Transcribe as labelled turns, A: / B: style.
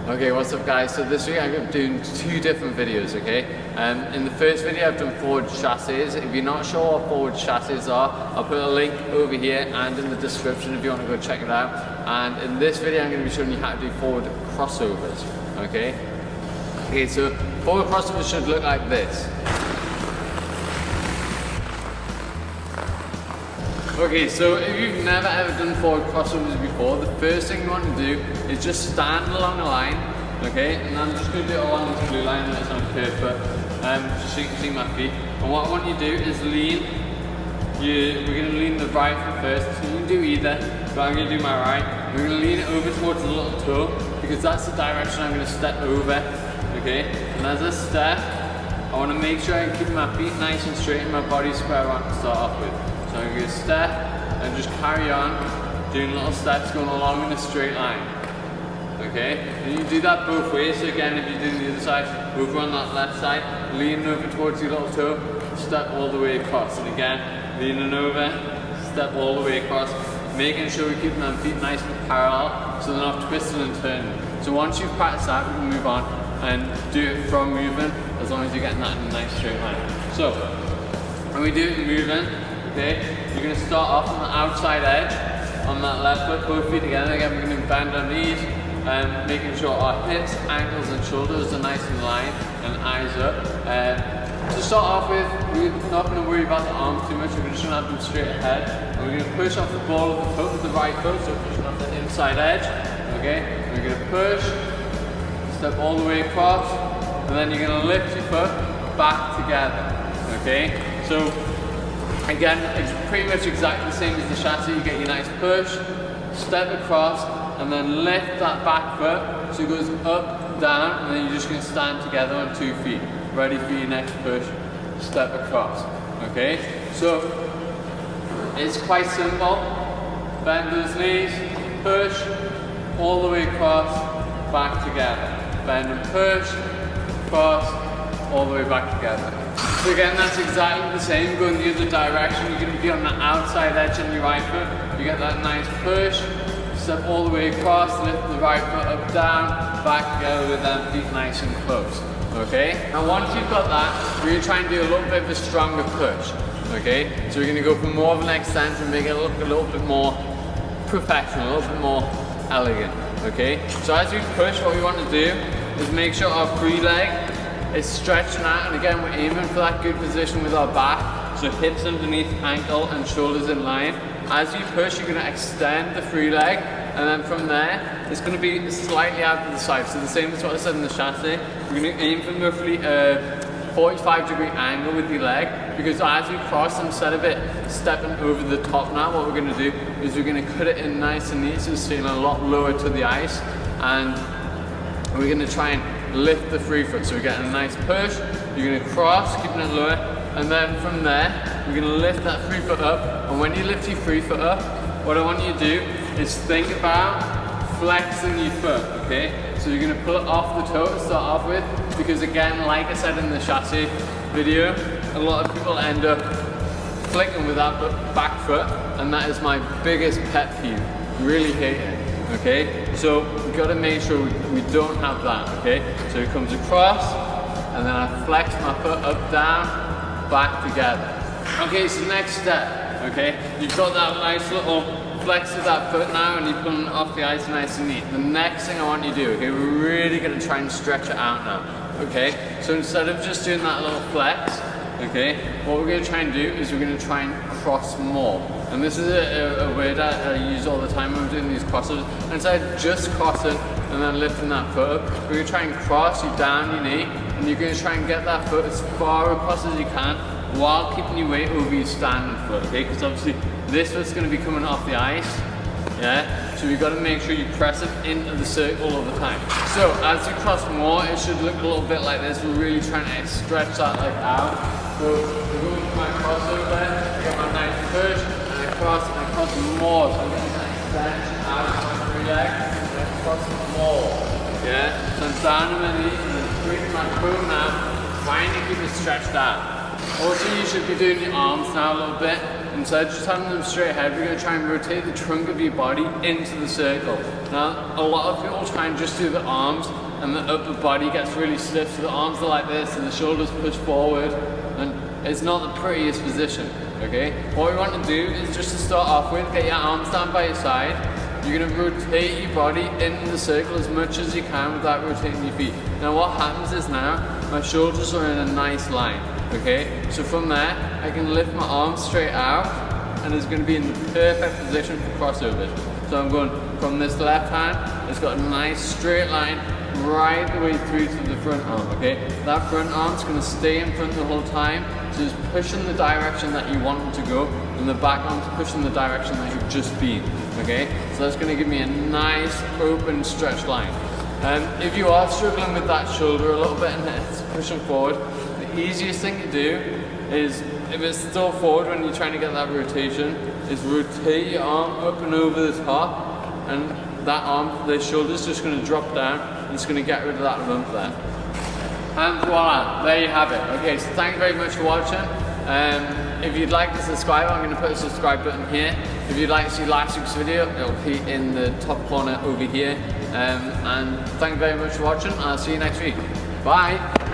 A: Okay, what's up guys? So this week I'm doing two different videos, okay? In the first video I've done forward chassis. If you're not sure what forward chassis are, I'll put a link over here and in the description if you want to go check it out. And in this video I'm going to be showing you how to do forward crossovers, okay? Okay, so forward crossovers should look like this. Okay, so if you've never ever done forward crossovers before, the first thing you want to do is just stand along the line, okay? And I'm just going to do it along this blue line that's on curve, just so you can see my feet. And what I want you to do is lean. We're going to lean the right foot first, so you can do either, but I'm going to do my right. We're going to lean it over towards the little toe, because that's the direction I'm going to step over, okay? And as I step, I want to make sure I keep my feet nice and straight and my body square I want to start off with. So I'm going to step and just carry on doing little steps going along in a straight line. Okay? And you do that both ways. So again, if you're doing the other side, over on that left side, leaning over towards your little toe, step all the way across. And again, leaning over, step all the way across, making sure we're keeping our feet nice and parallel so they're not twisting and turning. So once you've practiced that, we can move on and do it from moving as long as you're getting that in a nice straight line. So, when we do it moving, okay, you're going to start off on the outside edge, on that left foot, both feet together. Again, we're going to bend our knees, making sure our hips, ankles and shoulders are nice and lined and eyes up. To start off with, we're not going to worry about the arms too much, we're just going to have them straight ahead. And we're going to push off the ball of the foot with the right foot, so pushing off the inside edge, okay? And we're going to push, step all the way across, and then you're going to lift your foot back together, okay? So, again, it's pretty much exactly the same as the chassis. You get your nice push, step across, and then lift that back foot so it goes up, down, and then you're just going to stand together on 2 feet. Ready for your next push, step across. Okay? So, it's quite simple. Bend those knees, push, all the way across, back together. Bend and push, across, all the way back together. So again, that's exactly the same, going the other direction. You're going to be on the outside edge on your right foot. You get that nice push, step all the way across, lift the right foot up, down, back together with them feet nice and close. Okay? Now once you've got that, we're going to try and do a little bit of a stronger push. Okay? So we're going to go for more of an extension, make it look a little bit more professional, a little bit more elegant. Okay? So as we push, what we want to do is make sure our free leg is stretching out, and again we're aiming for that good position with our back, so hips underneath, ankle and shoulders in line. As you push, you're going to extend the free leg, and then from there it's going to be slightly out to the side. So the same as what I said in the chassis, we're going to aim for roughly a 45-degree angle with your leg, because as we cross, instead of it stepping over the top now, what we're going to do is we're going to cut it in nice and neat, so it's staying a lot lower to the ice, and we're going to try and lift the free foot. So we're getting a nice push, you're going to cross, keeping it lower, and then from there, we're going to lift that free foot up. And when you lift your free foot up, what I want you to do is think about flexing your foot, okay? So you're going to pull it off the toe to start off with, because again, like I said in the chassis video, a lot of people end up flicking with that back foot, and that is my biggest pet peeve. Really hate it. Okay, so we've got to make sure we don't have that, okay? So it comes across, and then I flex my foot up, down, back together. Okay, so next step, okay? You've got that nice little flex of that foot now, and you're pulling it off the ice nice and neat. The next thing I want you to do, okay, we're really going to try and stretch it out now, okay? So instead of just doing that little flex, okay, what we're going to try and do is we're going to try and cross more. And this is a word I use all the time when I'm doing these crosses. Instead of just crossing and then lifting that foot up, we're going to try and cross you down your knee, and you're going to try and get that foot as far across as you can while keeping your weight over your standing foot, okay? Because obviously this foot's going to be coming off the ice, yeah? So you've got to make sure you press it into the circle all the time. So as you cross more, it should look a little bit like this. We're really trying to stretch that leg out. So we're going for my crossover, I got my nice push, and I cross more. So I'm getting that extension out of my free leg, and I cross more. Yeah? So I'm down on my knees, and then bringing my toe now, trying to keep it stretched out. Also, you should be doing your arms now a little bit, and instead of just having them straight ahead, we're going to try and rotate the trunk of your body into the circle. Now, a lot of people try and just do the arms, and the upper body gets really stiff, so the arms are like this, and the shoulders push forward, and it's not the prettiest position, okay? What we want to do is just to start off with, get your arms down by your side. You're going to rotate your body into the circle as much as you can without rotating your feet. Now what happens is now, my shoulders are in a nice line, okay? So from there, I can lift my arms straight out, and it's going to be in the perfect position for crossovers. So I'm going from this left hand, it's got a nice straight line right the way through to the front arm, okay? That front arm's going to stay in front the whole time, so it's pushing the direction that you want it to go, and the back arm's pushing the direction that you've just been, okay? So that's going to give me a nice open stretch line. If you are struggling with that shoulder a little bit and it's pushing forward, the easiest thing to do is, if it's still forward when you're trying to get that rotation, is rotate your arm up and over the top, and that arm, the shoulder's just going to drop down, and it's going to get rid of that lump there. And voila, there you have it. Okay, so thank you very much for watching. If you'd like to subscribe, I'm going to put a subscribe button here. If you'd like to see last week's video, it'll be in the top corner over here. And thank you very much for watching. I'll see you next week. Bye.